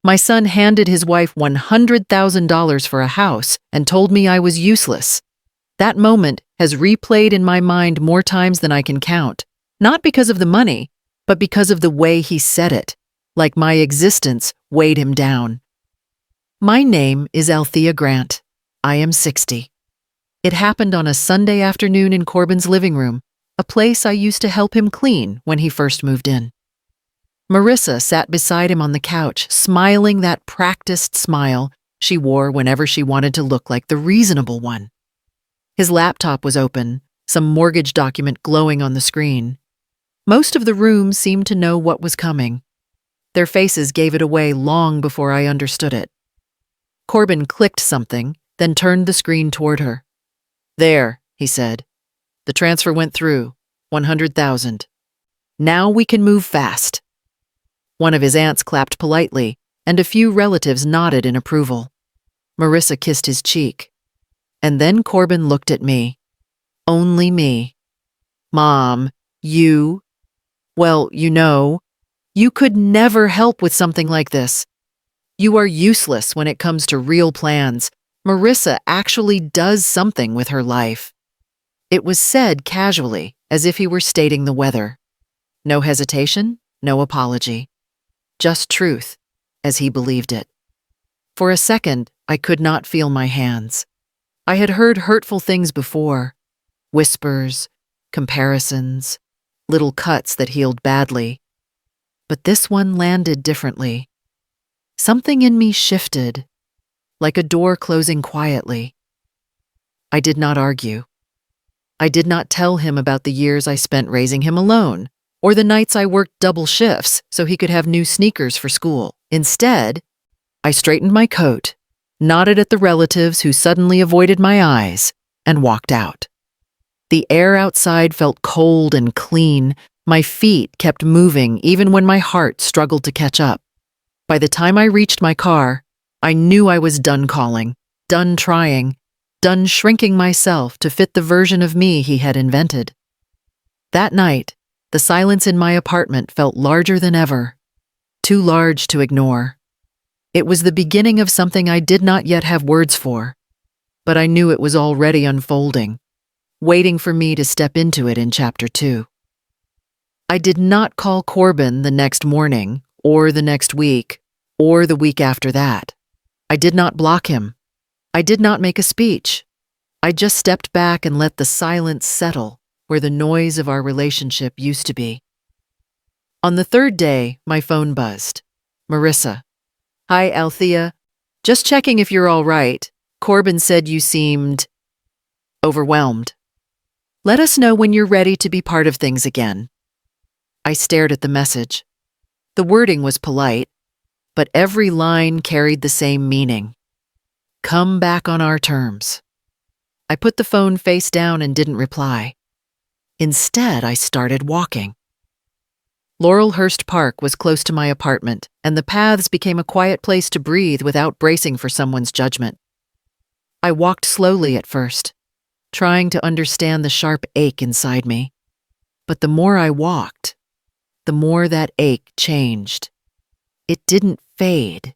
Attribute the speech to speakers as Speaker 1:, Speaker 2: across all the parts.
Speaker 1: My son handed his wife $100,000 for a house and told me I was useless. That moment has replayed in my mind more times than I can count, not because of the money, but because of the way he said it, like my existence weighed him down. My name is Althea Grant. I am 60. It happened on a Sunday afternoon in Corbin's living room, a place I used to help him clean when he first moved in. Marissa sat beside him on the couch, smiling that practiced smile she wore whenever she wanted to look like the reasonable one. His laptop was open, some mortgage document glowing on the screen. Most of the room seemed to know what was coming. Their faces gave it away long before I understood it. Corbin clicked something, then turned the screen toward her. "There," he said. "The transfer went through. 100,000. Now we can move fast." One of his aunts clapped politely, and a few relatives nodded in approval. Marissa kissed his cheek. And then Corbin looked at me. Only me. "Mom, you... Well, you could never help with something like this. You are useless when it comes to real plans. Marissa actually does something with her life." It was said casually, as if he were stating the weather. No hesitation, no apology. Just truth, as he believed it. For a second, I could not feel my hands. I had heard hurtful things before. Whispers, comparisons, little cuts that healed badly. But this one landed differently. Something in me shifted, like a door closing quietly. I did not argue. I did not tell him about the years I spent raising him alone, or the nights I worked double shifts so he could have new sneakers for school. Instead, I straightened my coat, nodded at the relatives who suddenly avoided my eyes, and walked out. The air outside felt cold and clean. My feet kept moving even when my heart struggled to catch up. By the time I reached my car, I knew I was done calling, done trying, done shrinking myself to fit the version of me he had invented. That night, the silence in my apartment felt larger than ever, too large to ignore. It was the beginning of something I did not yet have words for, but I knew it was already unfolding, waiting for me to step into it in Chapter 2. I did not call Corbin the next morning, or the next week, or the week after that. I did not block him. I did not make a speech. I just stepped back and let the silence settle where the noise of our relationship used to be. On the third day, my phone buzzed. "Marissa. Hi, Althea. Just checking if you're all right. Corbin said you seemed overwhelmed. Let us know when you're ready to be part of things again." I stared at the message. The wording was polite, but every line carried the same meaning. Come back on our terms. I put the phone face down and didn't reply. Instead, I started walking. Laurelhurst Park was close to my apartment, and the paths became a quiet place to breathe without bracing for someone's judgment. I walked slowly at first, trying to understand the sharp ache inside me. But the more I walked, the more that ache changed. It didn't fade.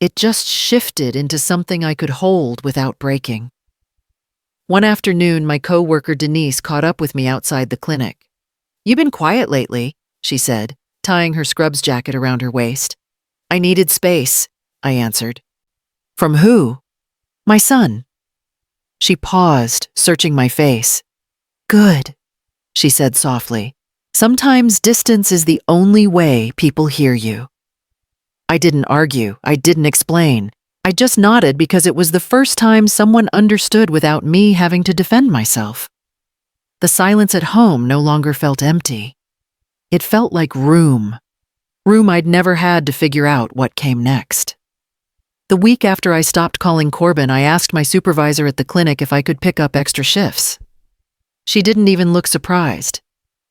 Speaker 1: It just shifted into something I could hold without breaking. One afternoon, my coworker Denise caught up with me outside the clinic. "You've been quiet lately," she said, tying her scrubs jacket around her waist. "I needed space," I answered. "From who?" "My son." She paused, searching my face. "Good," she said softly. "Sometimes distance is the only way people hear you." I didn't argue. I didn't explain. I just nodded because it was the first time someone understood without me having to defend myself. The silence at home no longer felt empty. It felt like room I'd never had to figure out what came next. The week after I stopped calling Corbin, I asked my supervisor at the clinic if I could pick up extra shifts. She didn't even look surprised.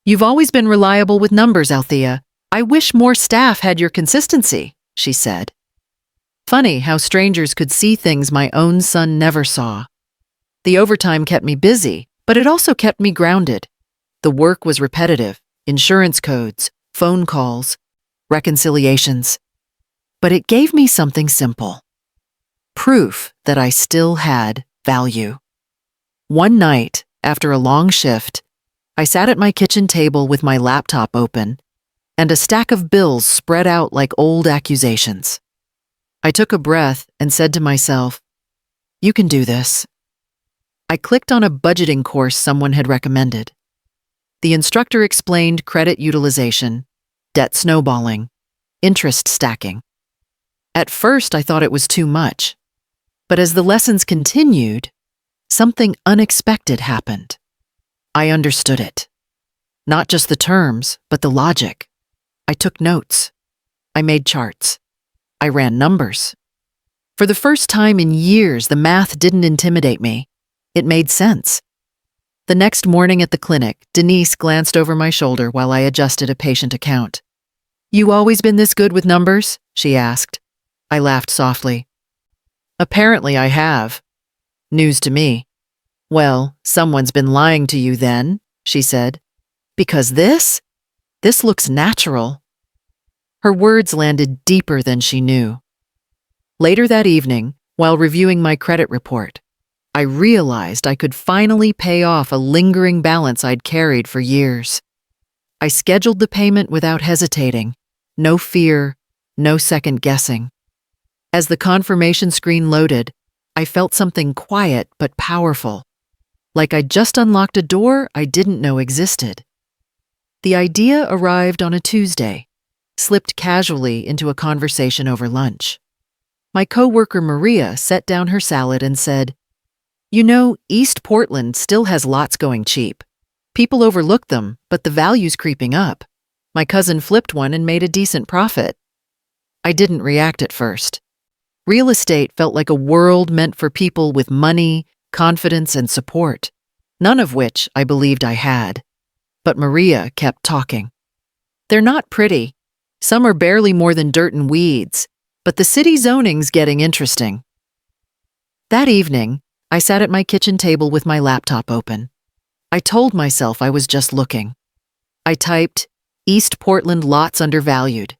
Speaker 1: "You've always been reliable with numbers, Althea. I wish more staff had your consistency," she said. Funny how strangers could see things my own son never saw. The overtime kept me busy, but it also kept me grounded. The work was repetitive: insurance codes, phone calls, reconciliations. but it gave me something simple. Proof that I still had value. One night, after a long shift, I sat at my kitchen table with my laptop open and a stack of bills spread out like old accusations. I took a breath and said to myself, "You can do this." I clicked on a budgeting course someone had recommended. The instructor explained credit utilization, debt snowballing, interest stacking. At first, I thought it was too much, but as the lessons continued, something unexpected happened. I understood it. Not just the terms, but the logic. I took notes. I made charts. I ran numbers. For the first time in years, the math didn't intimidate me. It made sense. The next morning at the clinic, Denise glanced over my shoulder while I adjusted a patient account. "You always been this good with numbers?" she asked. I laughed softly. "Apparently I have." "News to me." "Well, someone's been lying to you then," she said. "Because this looks natural." Her words landed deeper than she knew. Later that evening, while reviewing my credit report, I realized I could finally pay off a lingering balance I'd carried for years. I scheduled the payment without hesitating, no fear, no second guessing. As the confirmation screen loaded, I felt something quiet but powerful, like I'd just unlocked a door I didn't know existed. The idea arrived on a Tuesday, slipped casually into a conversation over lunch. My coworker Maria set down her salad and said, "You know, East Portland still has lots going cheap. People overlook them, but the value's creeping up. My cousin flipped one and made a decent profit." I didn't react at first. Real estate felt like a world meant for people with money, confidence, and support, none of which I believed I had. But Maria kept talking. "They're not pretty. Some are barely more than dirt and weeds, but the city zoning's getting interesting." That evening, I sat at my kitchen table with my laptop open. I told myself I was just looking. I typed, "East Portland lots undervalued,"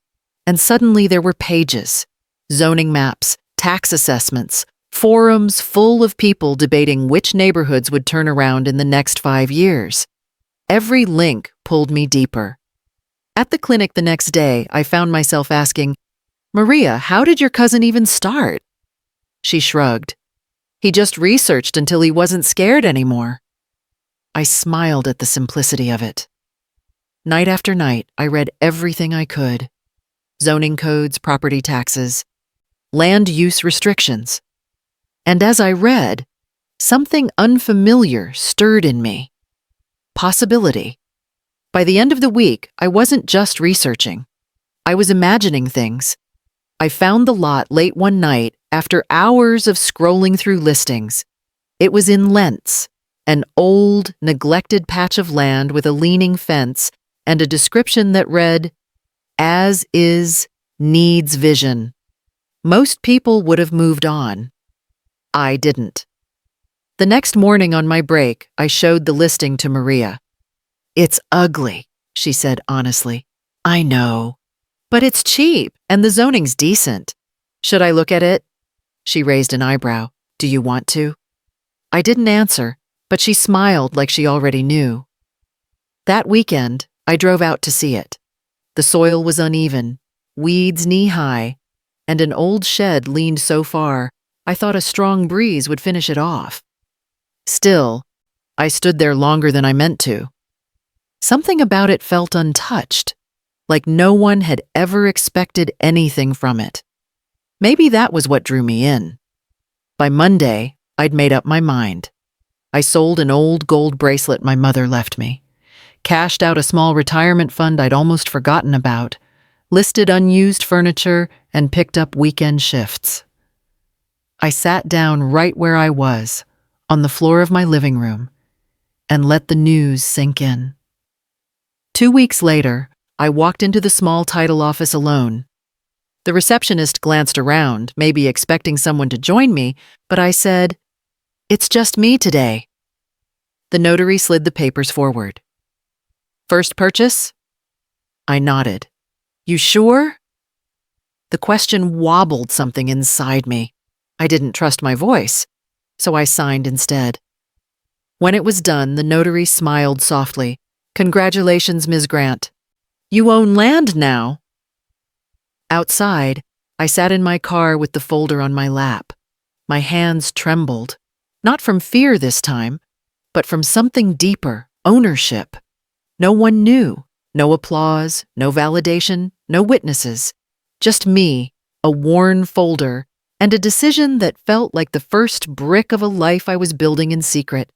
Speaker 1: and suddenly there were pages, zoning maps, tax assessments, forums full of people debating which neighborhoods would turn around in the next 5 years. Every link pulled me deeper. At the clinic the next day, I found myself asking, "Maria, how did your cousin even start?" She shrugged. "He just researched until he wasn't scared anymore." I smiled at the simplicity of it. Night after night, I read everything I could. Zoning codes, property taxes, land use restrictions. And as I read, something unfamiliar stirred in me. Possibility. By the end of the week, I wasn't just researching. I was imagining things. I found the lot late one night after hours of scrolling through listings. It was in Lentz, an old, neglected patch of land with a leaning fence and a description that read, "As is, needs vision." Most people would have moved on. I didn't. The next morning on my break, I showed the listing to Maria. "It's ugly," she said honestly. "I know. But it's cheap, and the zoning's decent. Should I look at it?" She raised an eyebrow. "Do you want to?" I didn't answer, but she smiled like she already knew. That weekend, I drove out to see it. The soil was uneven, weeds knee-high, and an old shed leaned so far, I thought a strong breeze would finish it off. Still, I stood there longer than I meant to. Something about it felt untouched, like no one had ever expected anything from it. Maybe that was what drew me in. By Monday, I'd made up my mind. I sold an old gold bracelet my mother left me, cashed out a small retirement fund I'd almost forgotten about, listed unused furniture, and picked up weekend shifts. I sat down right where I was, on the floor of my living room, and let the news sink in. 2 weeks later, I walked into the small title office alone. The receptionist glanced around, maybe expecting someone to join me, but I said, "It's just me today." The notary slid the papers forward. "First purchase?" I nodded. "You sure?" The question wobbled something inside me. I didn't trust my voice, so I signed instead. When it was done, the notary smiled softly. "Congratulations, Ms. Grant. You own land now." Outside, I sat in my car with the folder on my lap. My hands trembled, not from fear this time, but from something deeper, ownership. No one knew, no applause, no validation, no witnesses. Just me, a worn folder, and a decision that felt like the first brick of a life I was building in secret.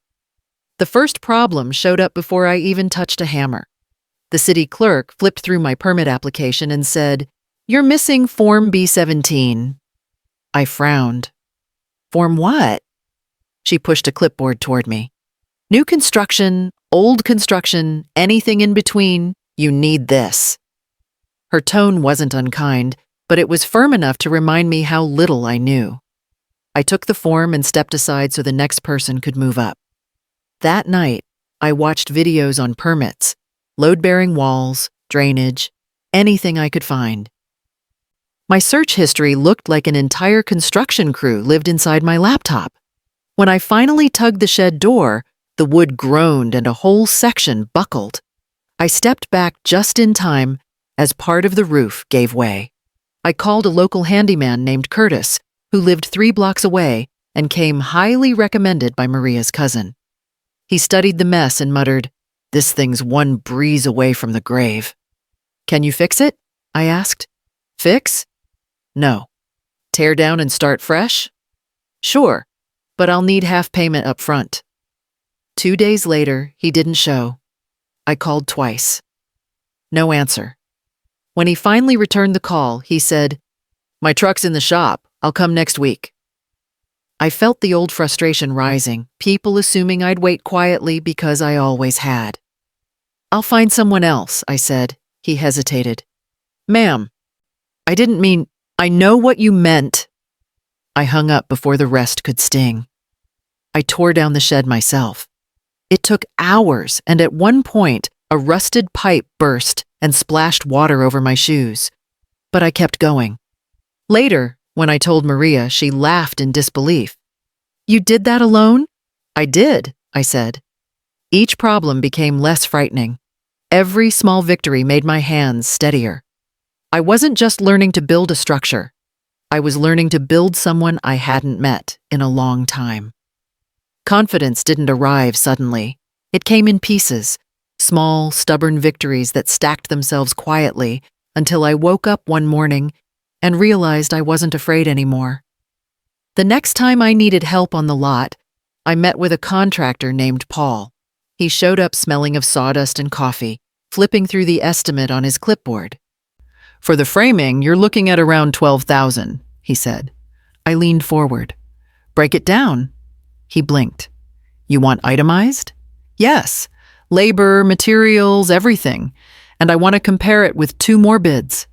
Speaker 1: The first problem showed up before I even touched a hammer. The city clerk flipped through my permit application and said, "You're missing Form B-17. I frowned. "Form what?" She pushed a clipboard toward me. "New construction, old construction, anything in between, you need this." Her tone wasn't unkind, but it was firm enough to remind me how little I knew. I took the form and stepped aside so the next person could move up. That night, I watched videos on permits, load-bearing walls, drainage, anything I could find. My search history looked like an entire construction crew lived inside my laptop. When I finally tugged the shed door, the wood groaned and a whole section buckled. I stepped back just in time as part of the roof gave way. I called a local handyman named Curtis, who lived 3 blocks away and came highly recommended by Maria's cousin. He studied the mess and muttered, "This thing's one breeze away from the grave." "Can you fix it?" I asked. "Fix? No. Tear down and start fresh? Sure, but I'll need half payment up front." 2 days later, he didn't show. I called twice. No answer. When he finally returned the call, he said, "My truck's in the shop. I'll come next week." I felt the old frustration rising, people assuming I'd wait quietly because I always had. "I'll find someone else," I said. He hesitated. "Ma'am, I didn't mean, I know what you meant." I hung up before the rest could sting. I tore down the shed myself. It took hours, and at one point, a rusted pipe burst and splashed water over my shoes. But I kept going. Later, when I told Maria, she laughed in disbelief. "You did that alone?" "I did," I said. Each problem became less frightening. Every small victory made my hands steadier. I wasn't just learning to build a structure. I was learning to build someone I hadn't met in a long time. Confidence didn't arrive suddenly. It came in pieces, small, stubborn victories that stacked themselves quietly until I woke up one morning and realized I wasn't afraid anymore. The next time I needed help on the lot, I met with a contractor named Paul. He showed up smelling of sawdust and coffee, flipping through the estimate on his clipboard. "For the framing, you're looking at around 12,000, he said. I leaned forward. "Break it down." He blinked. "You want itemized?" "Yes. Labor, materials, everything. And I want to compare it with 2 more bids."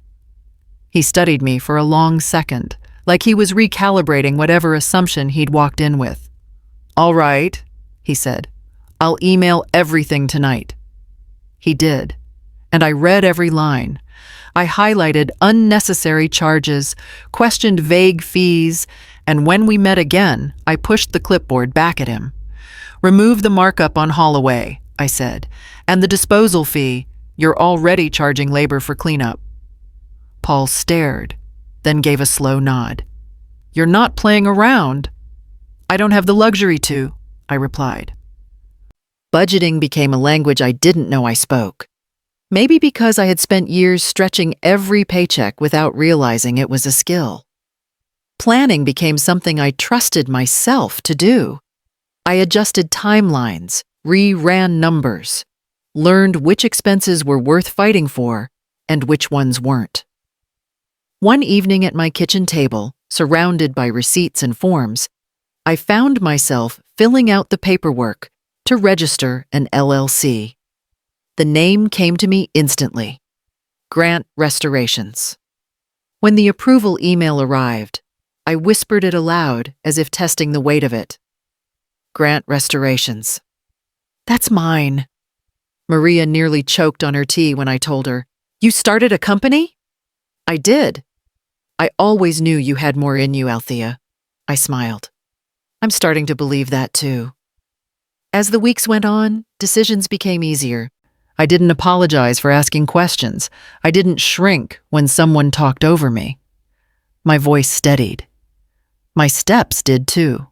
Speaker 1: He studied me for a long second, like he was recalibrating whatever assumption he'd walked in with. "All right," he said. "I'll email everything tonight." He did, and I read every line. I highlighted unnecessary charges, questioned vague fees, and when we met again, I pushed the clipboard back at him. "Remove the markup on haul-away," I said, "and the disposal fee. You're already charging labor for cleanup." Paul stared, then gave a slow nod. "You're not playing around." "I don't have the luxury to," I replied. Budgeting became a language I didn't know I spoke. Maybe because I had spent years stretching every paycheck without realizing it was a skill. Planning became something I trusted myself to do. I adjusted timelines, re-ran numbers, learned which expenses were worth fighting for and which ones weren't. One evening at my kitchen table, surrounded by receipts and forms, I found myself filling out the paperwork to register an LLC. The name came to me instantly. Grant Restorations. When the approval email arrived, I whispered it aloud as if testing the weight of it. Grant Restorations. "That's mine." Maria nearly choked on her tea when I told her, "You started a company?" "I did." I always knew you had more in you, Althea. I smiled. I'm starting to believe that too. As the weeks went on, decisions became easier. I didn't apologize for asking questions. I didn't shrink when someone talked over me. My voice steadied. My steps did too.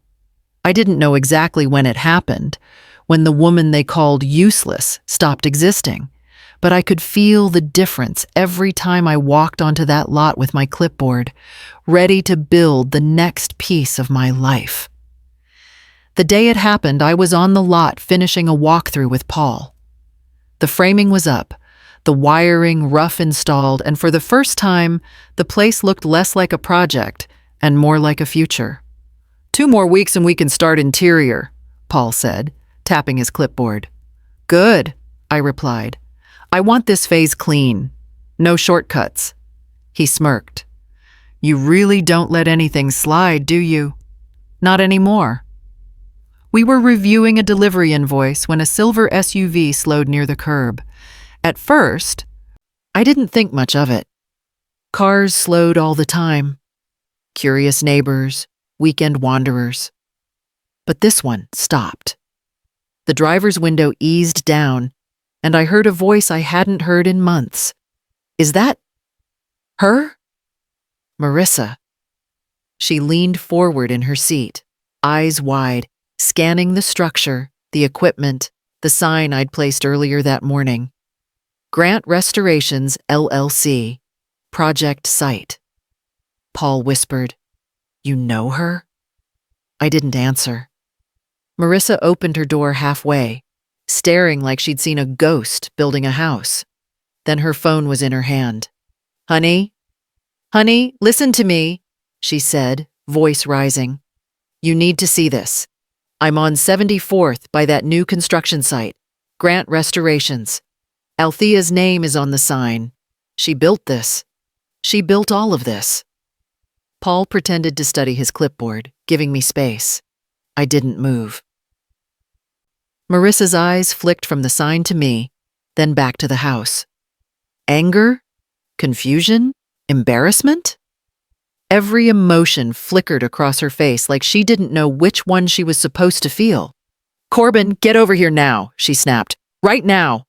Speaker 1: I didn't know exactly when it happened, when the woman they called useless stopped existing, but I could feel the difference every time I walked onto that lot with my clipboard, ready to build the next piece of my life. The day it happened, I was on the lot finishing a walkthrough with Paul. The framing was up, the wiring rough installed, and for the first time, the place looked less like a project and more like a future. 2 more weeks and we can start interior, Paul said, tapping his clipboard. Good, I replied. I want this phase clean. No shortcuts. He smirked. You really don't let anything slide, do you? Not anymore. We were reviewing a delivery invoice when a silver SUV slowed near the curb. At first, I didn't think much of it. Cars slowed all the time. Curious neighbors, weekend wanderers. But this one stopped. The driver's window eased down, and I heard a voice I hadn't heard in months. Is that her? Marissa. She leaned forward in her seat, eyes wide, scanning the structure, the equipment, the sign I'd placed earlier that morning. Grant Restorations, LLC, Project Site. Paul whispered, You know her? I didn't answer. Marissa opened her door halfway, staring like she'd seen a ghost building a house. Then her phone was in her hand. Honey, listen to me, she said, voice rising. You need to see this. I'm on 74th by that new construction site, Grant Restorations. Althea's name is on the sign. She built this. She built all of this. Paul pretended to study his clipboard, giving me space. I didn't move. Marissa's eyes flicked from the sign to me, then back to the house. Anger? Confusion? Embarrassment? Every emotion flickered across her face like she didn't know which one she was supposed to feel. Corbin, get over here now, she snapped. Right now.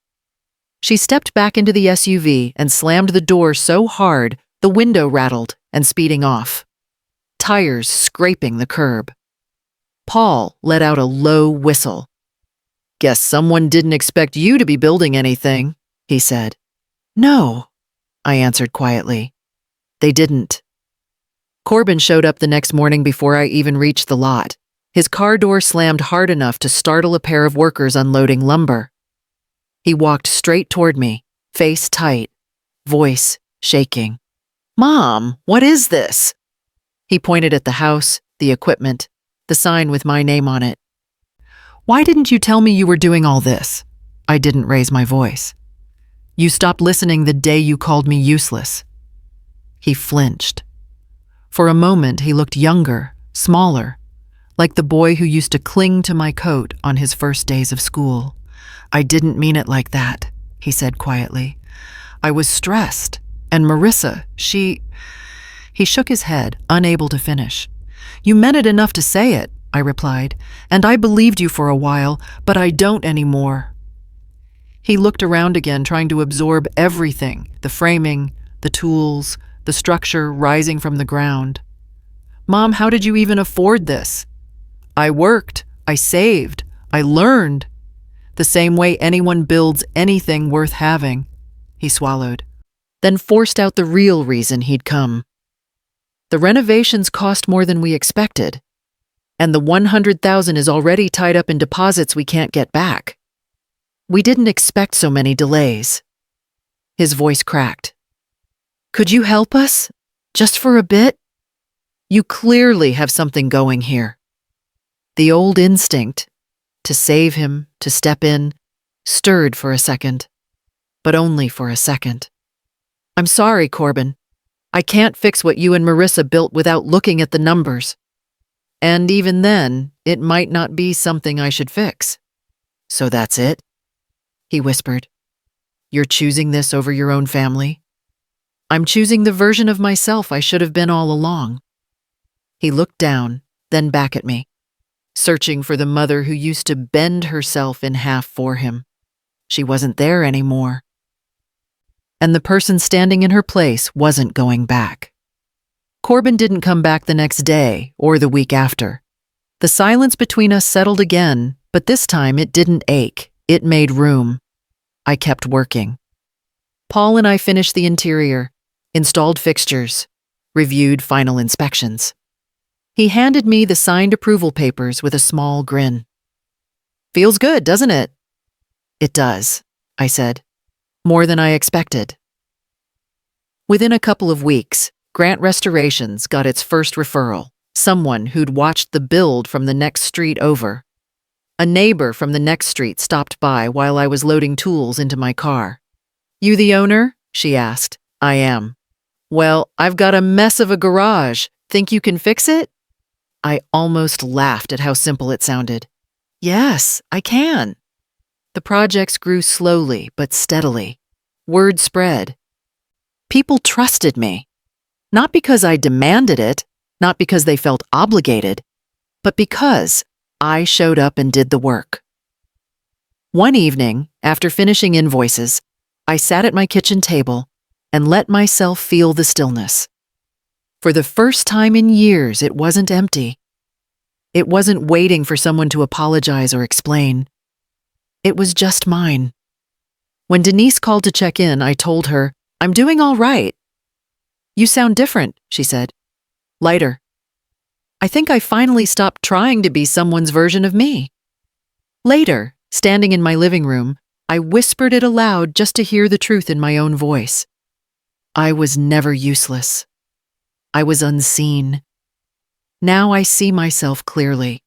Speaker 1: She stepped back into the SUV and slammed the door so hard the window rattled and speeding off. Tires scraping the curb. Paul let out a low whistle. Guess someone didn't expect you to be building anything, he said. No, I answered quietly. They didn't. Corbin showed up the next morning before I even reached the lot. His car door slammed hard enough to startle a pair of workers unloading lumber. He walked straight toward me, face tight, voice shaking. Mom, what is this? He pointed at the house, the equipment, the sign with my name on it. Why didn't you tell me you were doing all this? I didn't raise my voice. You stopped listening the day you called me useless. He flinched. For a moment, he looked younger, smaller, like the boy who used to cling to my coat on his first days of school. I didn't mean it like that, he said quietly. I was stressed, and Marissa, He shook his head, unable to finish. You meant it enough to say it, I replied, and I believed you for a while, but I don't anymore. He looked around again, trying to absorb everything, the framing, the tools, the structure rising from the ground. Mom, how did you even afford this? I worked, I saved, I learned. The same way anyone builds anything worth having. He swallowed, then forced out the real reason he'd come. The renovations cost more than we expected, and the $100,000 is already tied up in deposits we can't get back. We didn't expect so many delays. His voice cracked. Could you help us? Just for a bit? You clearly have something going here. The old instinct, to save him, to step in, stirred for a second, but only for a second. I'm sorry, Corbin. I can't fix what you and Marissa built without looking at the numbers. And even then, it might not be something I should fix. So that's it? He whispered. You're choosing this over your own family? I'm choosing the version of myself I should have been all along. He looked down, then back at me, searching for the mother who used to bend herself in half for him. She wasn't there anymore. And the person standing in her place wasn't going back. Corbin didn't come back the next day or the week after. The silence between us settled again, but this time it didn't ache. It made room. I kept working. Paul and I finished the interior, installed fixtures, reviewed final inspections. He handed me the signed approval papers with a small grin. "Feels good, doesn't it?" "It does," I said. "More than I expected." Within a couple of weeks, Grant Restorations got its first referral, someone who'd watched the build from the next street over. A neighbor from the next street stopped by while I was loading tools into my car. "You the owner?" she asked. "I am." "Well, I've got a mess of a garage. Think you can fix it?" I almost laughed at how simple it sounded. "Yes, I can." The projects grew slowly but steadily. Word spread. People trusted me. Not because I demanded it, not because they felt obligated, but because I showed up and did the work. One evening, after finishing invoices, I sat at my kitchen table and let myself feel the stillness. For the first time in years, it wasn't empty. It wasn't waiting for someone to apologize or explain. It was just mine. When Denise called to check in, I told her, "I'm doing all right." "You sound different," she said. "Lighter." I think I finally stopped trying to be someone's version of me. Later, standing in my living room, I whispered it aloud just to hear the truth in my own voice. I was never useless. I was unseen. Now I see myself clearly.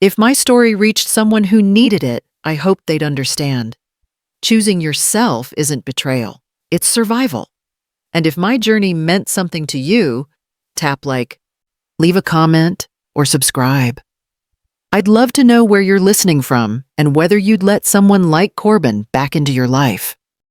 Speaker 1: If my story reached someone who needed it, I hope they'd understand. Choosing yourself isn't betrayal, it's survival. And if my journey meant something to you, tap like, leave a comment, or subscribe. I'd love to know where you're listening from and whether you'd let someone like Corbin back into your life.